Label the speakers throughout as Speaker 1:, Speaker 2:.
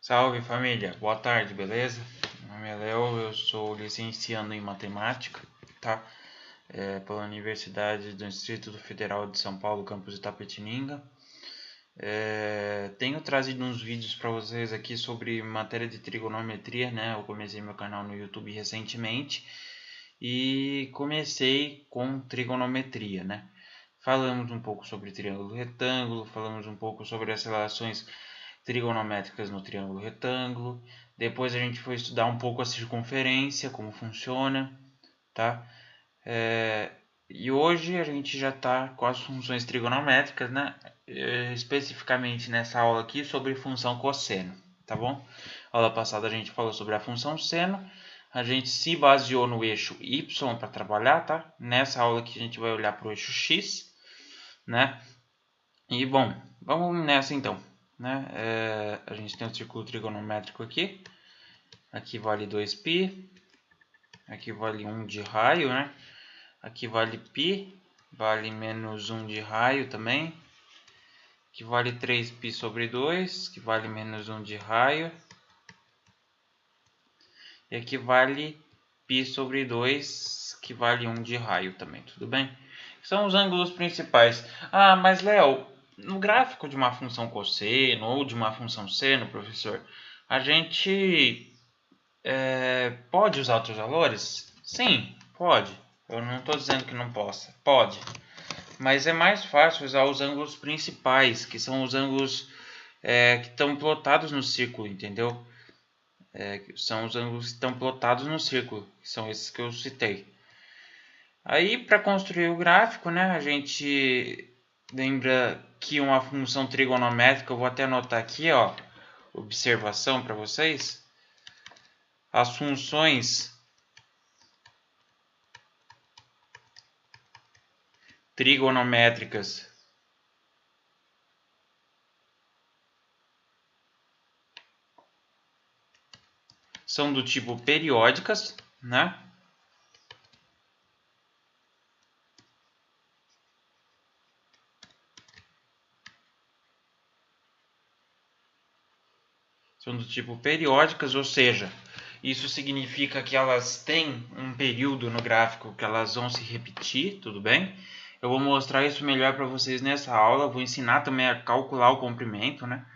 Speaker 1: Salve família, boa tarde, beleza? Meu nome é Léo, eu sou licenciando em matemática, tá? Pela Universidade do Distrito Federal de São Paulo, campus Itapetininga. Tenho trazido uns vídeos para vocês aqui sobre matéria de trigonometria, né? Eu comecei meu canal no YouTube recentemente e comecei com trigonometria, né? Falamos um pouco sobre triângulo retângulo, falamos um pouco sobre as relações trigonométricas no triângulo retângulo. Depois a gente foi estudar um pouco a circunferência, como funciona, tá? E hoje a gente já está com as funções trigonométricas, né? Especificamente nessa aula aqui sobre função cosseno, tá bom? Aula passada a gente falou sobre a função seno, a gente se baseou no eixo y para trabalhar, tá? Nessa aula aqui a gente vai olhar para o eixo x, né? E bom, vamos nessa então, né? A gente tem um círculo trigonométrico aqui. Aqui vale 2π, aqui vale 1 de raio, né? Aqui vale π, vale menos 1 de raio também. Aqui vale 3π sobre 2, que vale menos 1 de raio. E aqui vale π sobre 2, que vale 1 de raio também, tudo bem? São os ângulos principais. Ah, mas Léo, no gráfico de uma função cosseno ou de uma função seno, professor, a gente pode usar outros valores? Sim, pode. Eu não estou dizendo que não possa. Pode. Mas é mais fácil usar os ângulos principais, que são os ângulos que estão plotados no círculo, entendeu? São os ângulos que estão plotados no círculo, que são esses que eu citei. Aí, para construir o gráfico, né, a gente lembra que uma função trigonométrica, eu vou até anotar aqui, ó, observação para vocês. As funções trigonométricas são do tipo periódicas, né? São do tipo periódicas, ou seja, isso significa que elas têm um período no gráfico que elas vão se repetir, tudo bem? Eu vou mostrar isso melhor para vocês nessa aula, vou ensinar também a calcular o comprimento, né?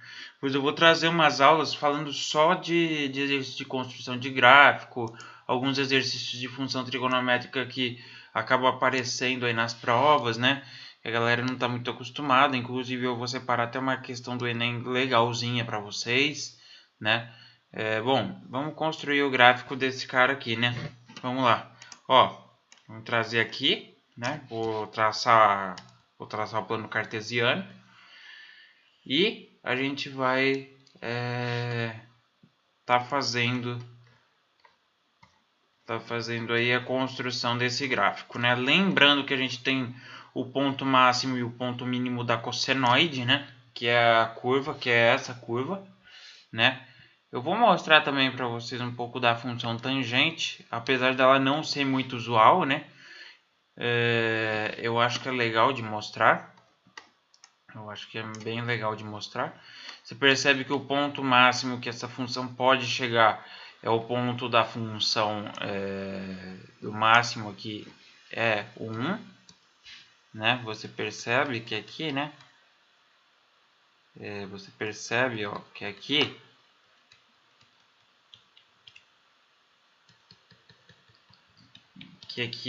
Speaker 1: Pois eu vou trazer umas aulas falando só de exercício de construção de gráfico, alguns exercícios de função trigonométrica que acabam aparecendo aí nas provas, né? A galera não está muito acostumada, inclusive eu vou separar até uma questão do Enem legalzinha para vocês, né? Bom, vamos construir o gráfico desse cara aqui, né? Vamos lá. Ó, vamos trazer aqui, né? Vou traçar o plano cartesiano e a gente vai tá fazendo aí a construção desse gráfico, né? Lembrando que a gente tem o ponto máximo e o ponto mínimo da cossenoide, né? Que é a curva, que é essa curva, né? Eu vou mostrar também para vocês um pouco da função tangente, apesar dela não ser muito usual, né? Eu acho que é legal de mostrar. Eu acho que é bem legal de mostrar. Você percebe que o ponto máximo que essa função pode chegar é o ponto da função do máximo aqui é o 1, né? Você percebe que aqui, né? Você percebe, ó, que aqui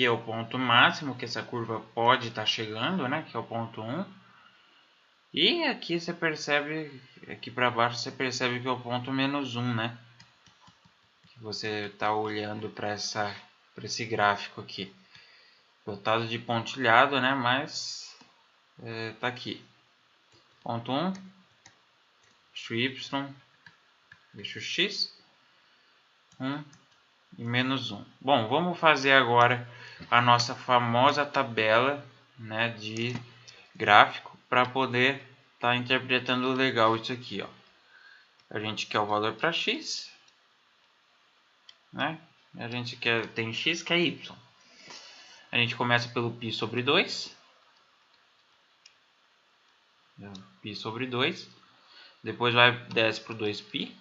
Speaker 1: é o ponto máximo que essa curva pode estar chegando, né? Que é o ponto 1. E aqui você percebe, aqui para baixo você percebe que é o ponto menos 1, né? Que você está olhando para esse gráfico aqui. Plotado de pontilhado, né? Mas tá aqui. Ponto 1, eixo Y, eixo X, 1 e menos 1. Bom, vamos fazer agora a nossa famosa tabela, né, de gráfico para poder estar interpretando legal isso aqui, ó. A gente quer o valor para x, né? A gente tem x que é y. A gente começa pelo π sobre 2. Π sobre 2. Depois desce para o 2π.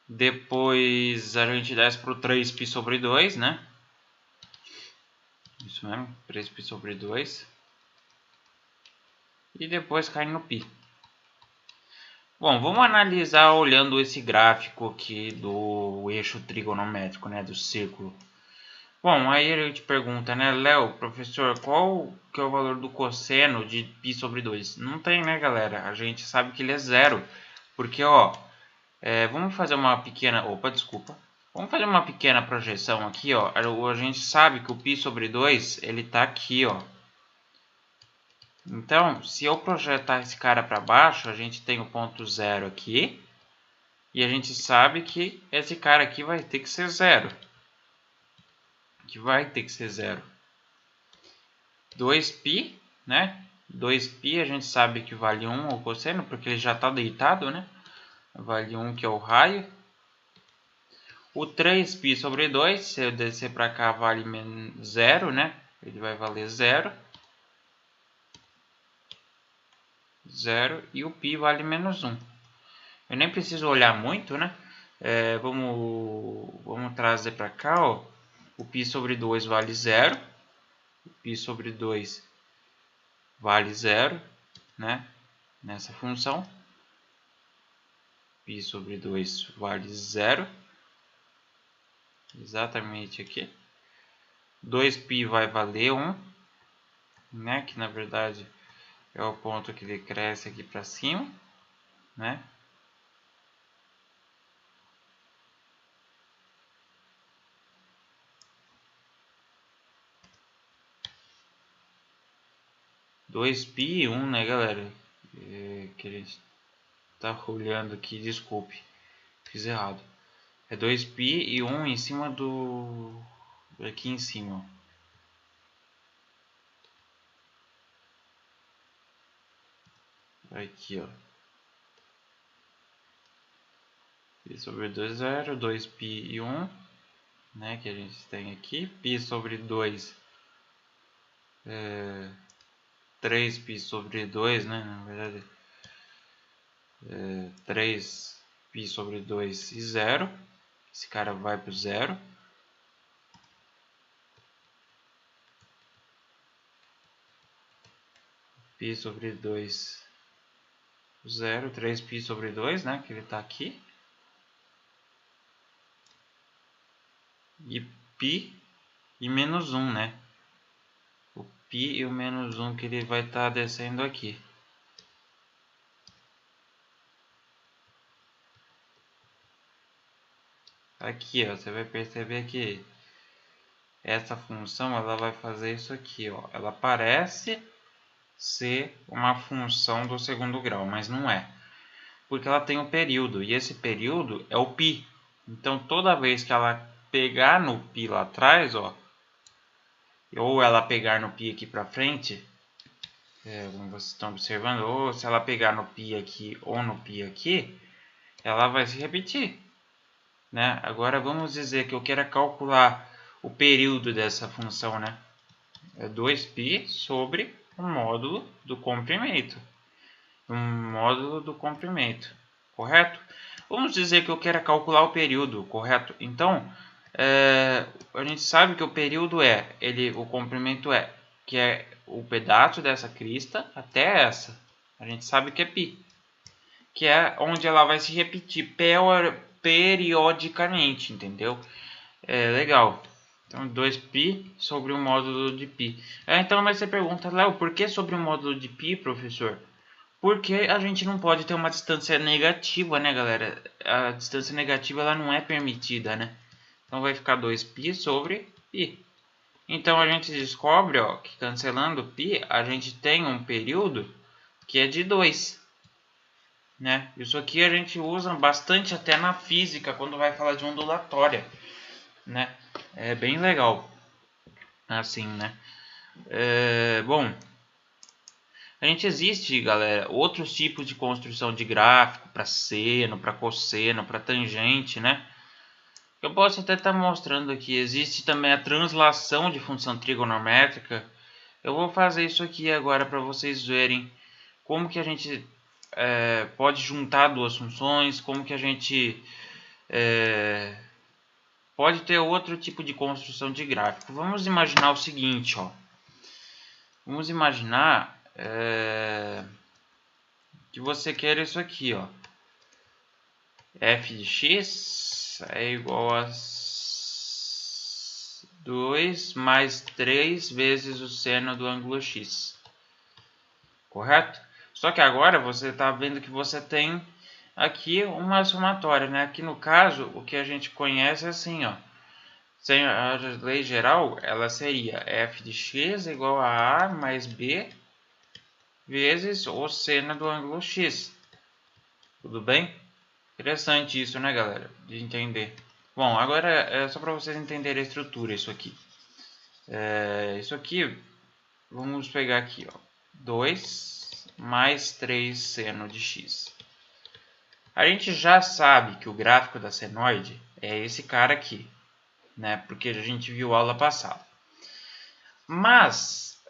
Speaker 1: Depois a gente desce para o 3π sobre 2, né? Isso mesmo, 3π sobre 2. E depois cai no π. Bom, vamos analisar olhando esse gráfico aqui do eixo trigonométrico, né? Do círculo. Bom, aí a gente pergunta, né? Léo, professor, qual que é o valor do cosseno de π sobre 2? Não tem, né, galera? A gente sabe que ele é zero. Porque, ó, vamos fazer uma pequena... Opa, desculpa. Vamos fazer uma pequena projeção aqui, ó. A gente sabe que o π sobre 2, ele tá aqui, ó. Então, se eu projetar esse cara para baixo, a gente tem o ponto zero aqui. E a gente sabe que esse cara aqui vai ter que ser zero. Que vai ter que ser zero. 2π, né? 2π a gente sabe que vale 1 o cosseno, porque ele já está deitado, né? Vale 1 que é o raio. O 3π sobre 2, se eu descer para cá, vale 0, né? Ele vai valer 0. 0 e o π vale menos 1. Eu nem preciso olhar muito, né? Vamos trazer para cá, ó. O π sobre 2 vale 0. O π sobre 2 vale 0, né? Nessa função. Π sobre 2 vale 0. Exatamente aqui. 2π vai valer 1, né? Que na verdade é o ponto que ele cresce aqui para cima, né? Dois π e 1, né, galera? Que a gente tá olhando aqui, desculpe, fiz errado. É 2π e 1 em cima do... aqui em cima. Aqui, ó. Π sobre 2 é 0, 2π e 1, né, que a gente tem aqui. Π sobre 2 é 3π sobre 2, né, na verdade. 3π sobre 2 e 0. Esse cara vai para o 0. Π sobre 2, 0. 3π sobre 2, né? Que ele está aqui. E π e menos 1, né? O π e o menos 1 que ele vai estar descendo aqui. Aqui, ó, você vai perceber que essa função ela vai fazer isso aqui, ó. Ela parece ser uma função do segundo grau, mas não é. Porque ela tem um período, e esse período é o π. Então, toda vez que ela pegar no π lá atrás, ó, ou ela pegar no π aqui para frente, como vocês estão observando, ou se ela pegar no π aqui ou no π aqui, ela vai se repetir, né? Agora vamos dizer que eu quero calcular o período dessa função, né? É 2π sobre o módulo do comprimento. Correto? Vamos dizer que eu quero calcular o período, correto? Então, a gente sabe que o período o comprimento que é o pedaço dessa crista até essa. A gente sabe que é π, que é onde ela vai se repetir periodicamente, entendeu? Legal. Então, 2π sobre o módulo de π. Então, mas você pergunta, Léo, por que sobre o módulo de π, professor? Porque a gente não pode ter uma distância negativa, né, galera? A distância negativa ela não é permitida, né? Então vai ficar 2π sobre π. Então a gente descobre, ó, que cancelando π, a gente tem um período que é de 2. Né? Isso aqui a gente usa bastante até na física, quando vai falar de ondulatória. Né? É bem legal. Assim, né? Bom... A gente existe, galera, outros tipos de construção de gráfico para seno, para cosseno, para tangente, né? Eu posso até estar mostrando aqui. Existe também a translação de função trigonométrica. Eu vou fazer isso aqui agora para vocês verem como que a gente pode juntar duas funções, como que a gente pode ter outro tipo de construção de gráfico. Vamos imaginar o seguinte, ó. Vamos imaginar que você quer isso aqui, ó. F de x é igual a 2 mais 3 vezes o seno do ângulo x. Correto? Só que agora você está vendo que você tem aqui uma somatória, né? Aqui no caso, o que a gente conhece é assim, ó. Sem a lei geral, ela seria f de x igual a mais b vezes o seno do ângulo x. Tudo bem? Interessante isso, né, galera? De entender. Bom, agora é só para vocês entenderem a estrutura, isso aqui. Isso aqui, vamos pegar aqui, ó. 2 mais 3 seno de x. A gente já sabe que o gráfico da senoide é esse cara aqui, né? Porque a gente viu a aula passada. Mas,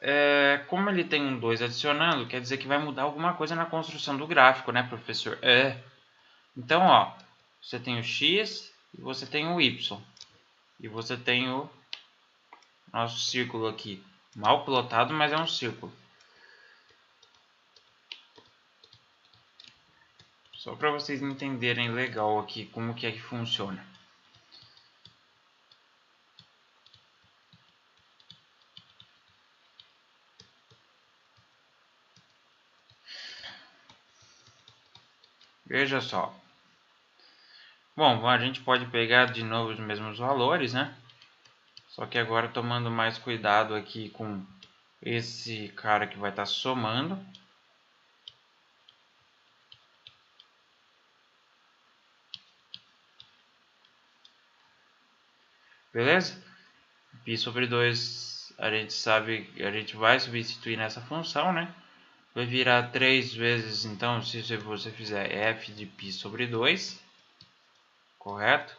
Speaker 1: como ele tem um 2 adicionando, quer dizer que vai mudar alguma coisa na construção do gráfico, né, professor? Então, ó, você tem o x e você tem o y. E você tem o nosso círculo aqui. Mal plotado, mas é um círculo. Só para vocês entenderem legal aqui como que é que funciona. Veja só. Bom, a gente pode pegar de novo os mesmos valores, né? Só que agora tomando mais cuidado aqui com esse cara que vai estar somando. Beleza? Π sobre 2, a gente sabe, a gente vai substituir nessa função, né? Vai virar 3 vezes, então, se você fizer f de π sobre 2, correto?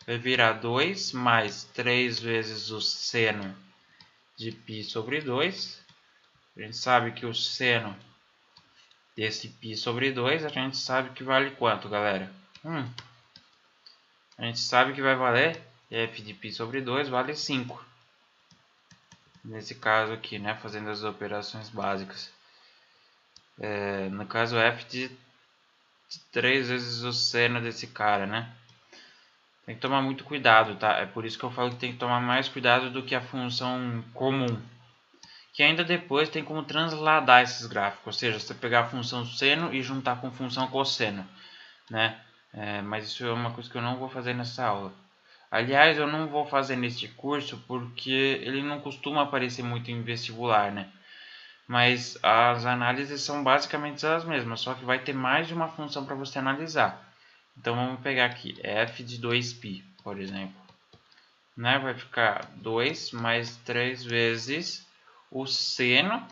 Speaker 1: Vai virar 2 mais 3 vezes o seno de π sobre 2. A gente sabe que o seno desse π sobre 2, a gente sabe que vale quanto, galera? A gente sabe que vai valer f de π sobre 2 vale 5. Nesse caso aqui, né, fazendo as operações básicas. No caso, f de 3 vezes o seno desse cara, né? Tem que tomar muito cuidado, tá? É por isso que eu falo que tem que tomar mais cuidado do que a função comum. Que ainda depois tem como transladar esses gráficos. Ou seja, você pegar a função seno e juntar com função cosseno, né? Mas isso é uma coisa que eu não vou fazer nessa aula. Aliás, eu não vou fazer neste curso porque ele não costuma aparecer muito em vestibular, né? Mas as análises são basicamente as mesmas, só que vai ter mais de uma função para você analisar. Então vamos pegar aqui f de 2π, por exemplo. Né? Vai ficar 2 mais 3 vezes o seno.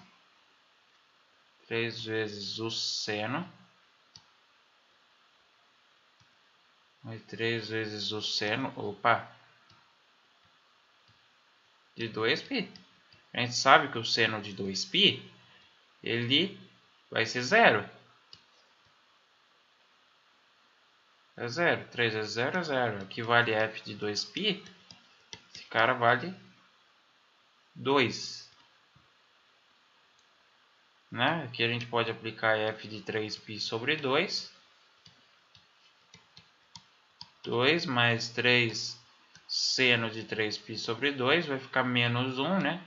Speaker 1: 3 vezes o seno. Mais 3 vezes o seno. Opa! De 2π. A gente sabe que o seno de 2π ele vai ser zero. É zero. 3 vezes 0 é 0. Aqui vale f de 2π. Esse cara vale 2. Né? Aqui a gente pode aplicar f de 3π sobre 2. 2 mais 3 seno de 3π sobre 2 vai ficar menos 1, né?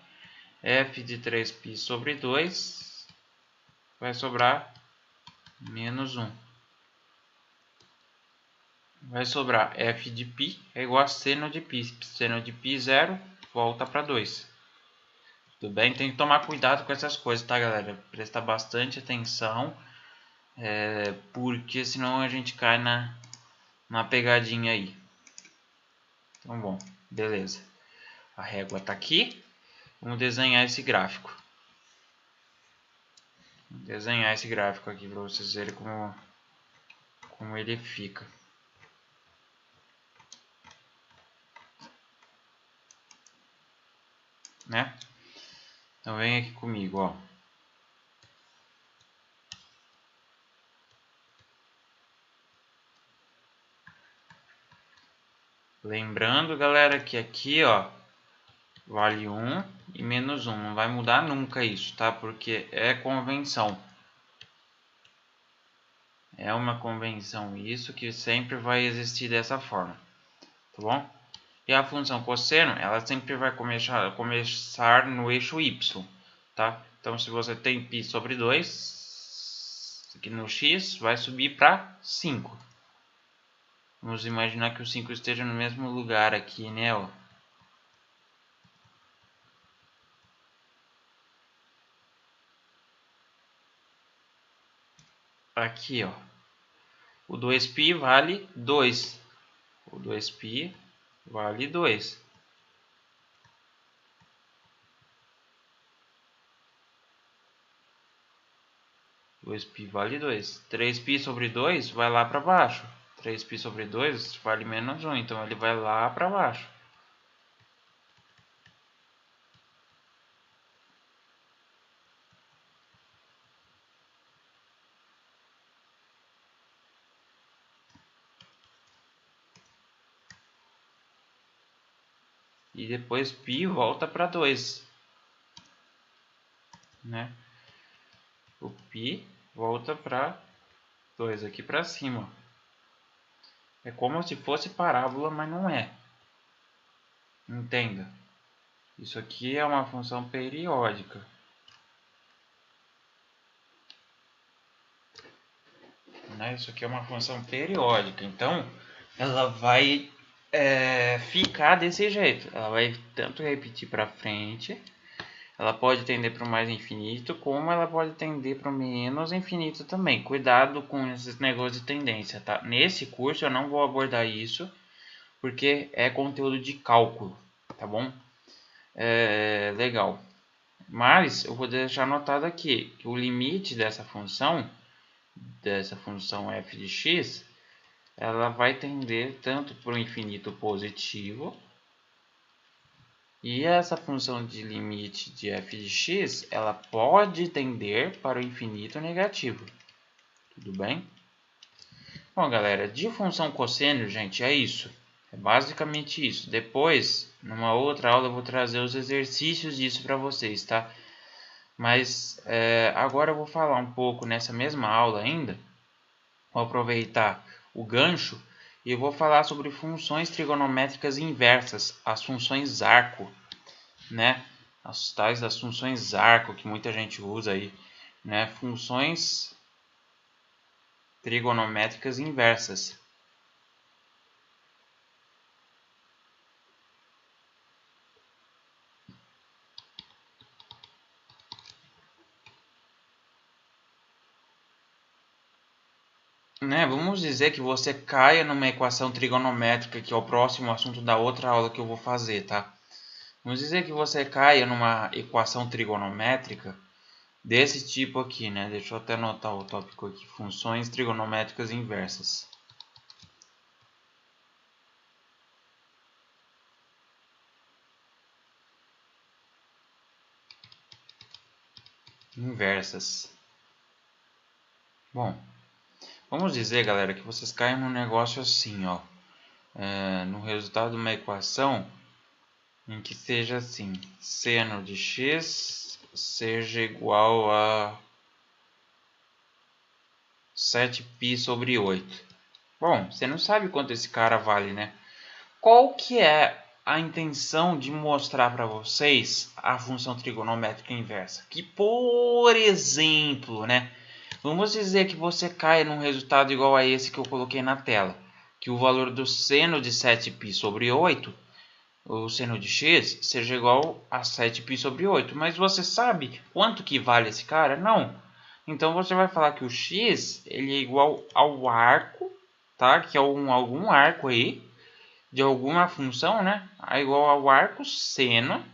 Speaker 1: F de 3π sobre 2 vai sobrar menos 1. Vai sobrar f de π é igual a seno de π. Seno de π 0 volta para 2. Tudo bem? Tem que tomar cuidado com essas coisas, tá, galera? Prestar bastante atenção, porque senão a gente cai na pegadinha aí. Então, bom, beleza. A régua está aqui. Vamos desenhar esse gráfico. Vou desenhar esse gráfico aqui para vocês verem como ele fica. Né? Então vem aqui comigo, ó. Lembrando, galera, que aqui, ó, vale 1 e menos 1. Não vai mudar nunca isso, tá? Porque é convenção. É uma convenção isso que sempre vai existir dessa forma, tá bom? E a função cosseno, ela sempre vai começar no eixo y, tá? Então, se você tem π sobre 2, aqui no x, vai subir para 5. Vamos imaginar que o 5 esteja no mesmo lugar aqui, né? Ó. Aqui, ó. O 2π vale 2. O 2π vale 2. O 2π vale 2. 3π sobre 2 vai lá para baixo. 3π sobre 2 vale menos 1, então ele vai lá para baixo. E depois π volta para 2. Né? O π volta para 2 aqui para cima. É como se fosse parábola, mas não é. Entenda. Isso aqui é uma função periódica. Né? Isso aqui é uma função periódica. Então, ela vai ficar desse jeito. Ela vai tanto repetir para frente. Ela pode tender para o mais infinito, como ela pode tender para o menos infinito também. Cuidado com esses negócios de tendência, tá? Nesse curso eu não vou abordar isso, porque é conteúdo de cálculo, tá bom? Legal. Mas eu vou deixar anotado aqui que o limite dessa função f de x, ela vai tender tanto para o infinito positivo, e essa função de limite de f de x, ela pode tender para o infinito negativo. Tudo bem? Bom, galera, de função cosseno, gente, é isso. É basicamente isso. Depois, numa outra aula, eu vou trazer os exercícios disso para vocês, tá? Mas agora eu vou falar um pouco nessa mesma aula ainda. Vou aproveitar o gancho e eu vou falar sobre funções trigonométricas inversas, as funções arco, né? As tais das funções arco que muita gente usa aí, né? Funções trigonométricas inversas. Né? Vamos dizer que você caia numa equação trigonométrica, que é o próximo assunto da outra aula que eu vou fazer, tá? Vamos dizer que você caia numa equação trigonométrica desse tipo aqui, né? Deixa eu até anotar o tópico aqui. Funções trigonométricas inversas. Inversas. Bom, vamos dizer, galera, que vocês caem num negócio assim, ó. No resultado de uma equação em que seja assim, seno de x seja igual a 7π sobre 8. Bom, você não sabe quanto esse cara vale, né? Qual que é a intenção de mostrar para vocês a função trigonométrica inversa? Que, por exemplo, né? Vamos dizer que você cai num resultado igual a esse que eu coloquei na tela. Que o valor do seno de 7π sobre 8, o seno de x, seja igual a 7π sobre 8. Mas você sabe quanto que vale esse cara? Não. Então você vai falar que o x ele é igual ao arco, tá? Que é algum arco aí, de alguma função, né? É igual ao arco seno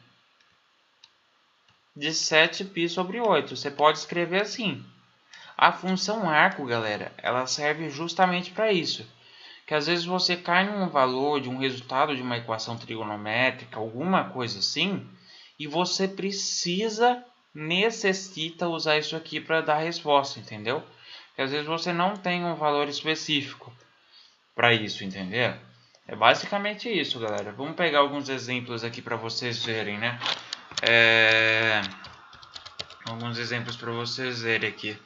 Speaker 1: de 7π sobre 8. Você pode escrever assim. A função arco, galera, ela serve justamente para isso. Que às vezes você cai num valor de um resultado de uma equação trigonométrica, alguma coisa assim, e você necessita usar isso aqui para dar resposta, entendeu? Que às vezes você não tem um valor específico para isso, entendeu? É basicamente isso, galera. Vamos pegar alguns exemplos aqui para vocês verem, né? Alguns exemplos para vocês verem aqui.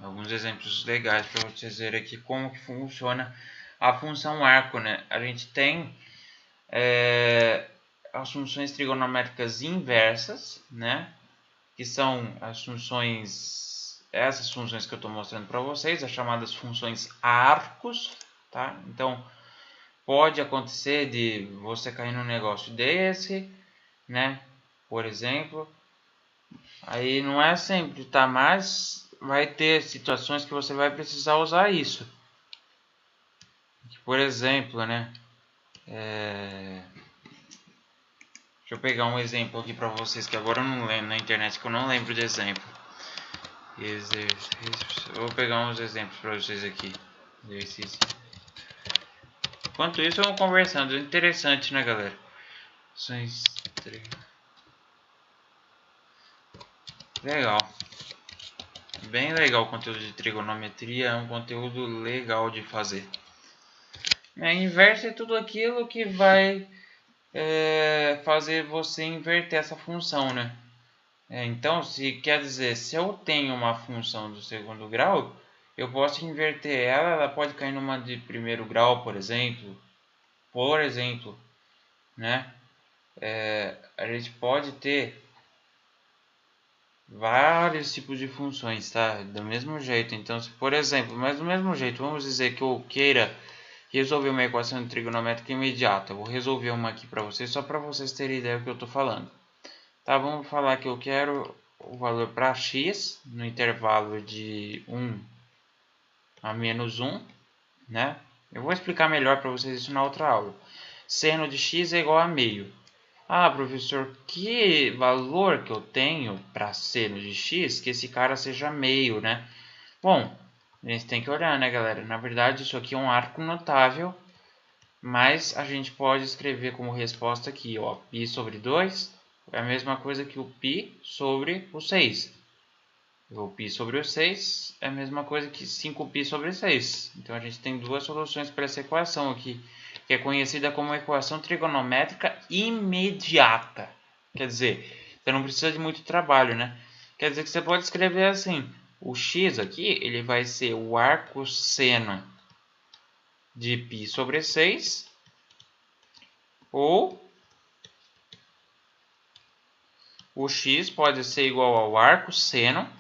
Speaker 1: Alguns exemplos legais para vocês verem aqui como que funciona a função arco, né? A gente tem as funções trigonométricas inversas, né? Que são as funções, essas funções que eu estou mostrando para vocês, as chamadas funções arcos, tá? Então, pode acontecer de você cair num negócio desse, né? Por exemplo, aí não é sempre, tá? Mas vai ter situações que você vai precisar usar isso. Por exemplo, né? Deixa eu pegar um exemplo aqui para vocês que agora eu não lembro na internet, que eu não lembro de exemplo. Eu vou pegar uns exemplos para vocês aqui. Exercício. Enquanto isso, eu vou conversando. Interessante, né, galera? Legal. Bem legal o conteúdo de trigonometria. É um conteúdo legal de fazer. A inversa é tudo aquilo que vai fazer você inverter essa função, né? Então, quer dizer, se eu tenho uma função do segundo grau, eu posso inverter ela, ela pode cair numa de primeiro grau, por exemplo, né? A gente pode ter vários tipos de funções, tá? Do mesmo jeito. Então, se, por exemplo, mas do mesmo jeito, vamos dizer que eu queira resolver uma equação trigonométrica imediata. Eu vou resolver uma aqui para vocês, só para vocês terem ideia do que eu estou falando. Tá, vamos falar que eu quero o valor para x no intervalo de 1 a menos 1, né? Eu vou explicar melhor para vocês isso na outra aula. Seno de x é igual a meio. Ah, professor, que valor que eu tenho para seno de x que esse cara seja meio, né? Bom, a gente tem que olhar, né, galera? Na verdade, isso aqui é um arco notável, mas a gente pode escrever como resposta aqui, ó, π sobre 2 é a mesma coisa que o π sobre o 6. O π sobre o 6 é a mesma coisa que 5π sobre 6. Então, a gente tem duas soluções para essa equação aqui, que é conhecida como equação trigonométrica imediata. Quer dizer, você não precisa de muito trabalho, né? Quer dizer que você pode escrever assim, o x aqui ele vai ser o arco seno de π sobre 6, ou o x pode ser igual ao arco seno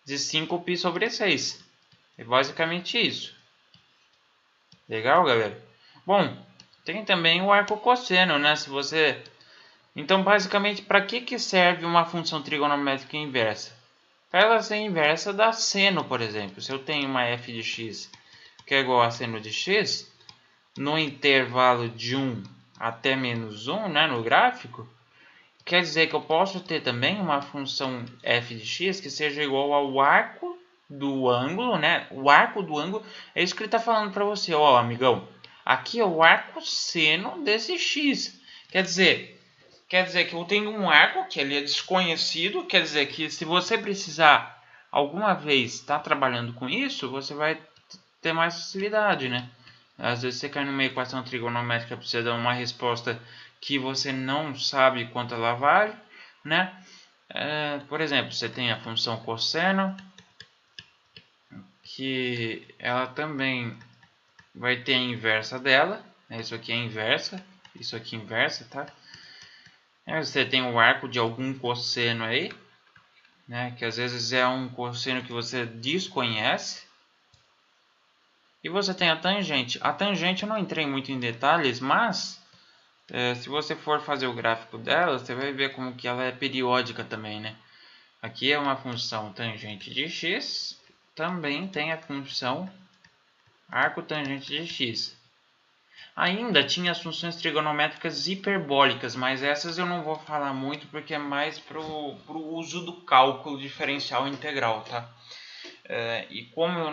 Speaker 1: de 5π sobre 6. É basicamente isso. Legal, galera? Bom, tem também o arco cosseno, né? Se você... Então, basicamente, para que serve uma função trigonométrica inversa? Para ela ser inversa da seno, por exemplo. Se eu tenho uma f de x que é igual a seno de x, no intervalo de 1 até menos 1, né, no gráfico, quer dizer que eu posso ter também uma função f de x que seja igual ao arco do ângulo, né? O arco do ângulo é isso que ele está falando para você, ó, amigão. Aqui é o arco seno desse x. Quer dizer que eu tenho um arco que ele é desconhecido. Quer dizer que se você precisar alguma vez estar trabalhando com isso, você vai ter mais facilidade, né? Às vezes você cai numa equação trigonométrica, precisa dar uma resposta que você não sabe quanto ela vale, né? Por exemplo, você tem a função cosseno, que ela também vai ter a inversa dela, né? Isso aqui é inversa, isso aqui é inversa, tá? Você tem o arco de algum cosseno aí, né? Que às vezes é um cosseno que você desconhece. E você tem a tangente. A tangente eu não entrei muito em detalhes, mas se você for fazer o gráfico dela, você vai ver como que ela é periódica também, né? Aqui é uma função tangente de x, também tem a função arco tangente de x. Ainda tinha as funções trigonométricas hiperbólicas, mas essas eu não vou falar muito porque é mais para o uso do cálculo diferencial integral, tá? E como eu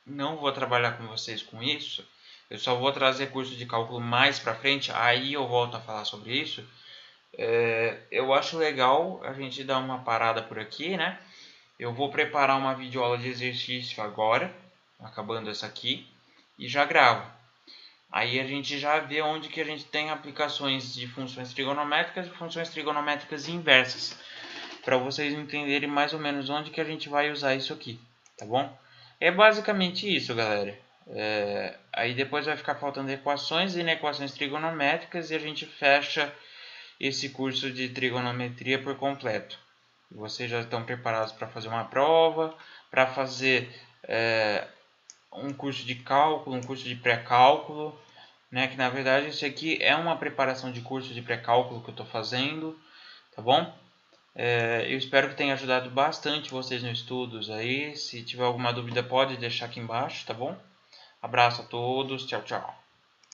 Speaker 1: não vou trabalhar com vocês com isso, eu só vou trazer curso de cálculo mais para frente, aí eu volto a falar sobre isso. Eu acho legal a gente dar uma parada por aqui, né? Eu vou preparar uma videoaula de exercício agora, acabando essa aqui, e já gravo. Aí a gente já vê onde que a gente tem aplicações de funções trigonométricas e funções trigonométricas inversas, para vocês entenderem mais ou menos onde que a gente vai usar isso aqui, tá bom? É basicamente isso, galera. Aí depois vai ficar faltando equações e inequações trigonométricas e a gente fecha esse curso de trigonometria por completo. Vocês já estão preparados para fazer uma prova, para fazer um curso de cálculo, um curso de pré-cálculo, né? Que na verdade isso aqui é uma preparação de curso de pré-cálculo que eu estou fazendo, tá bom? Eu espero que tenha ajudado bastante vocês nos estudos aí. Se tiver alguma dúvida pode deixar aqui embaixo, tá bom? Abraço a todos, tchau, tchau.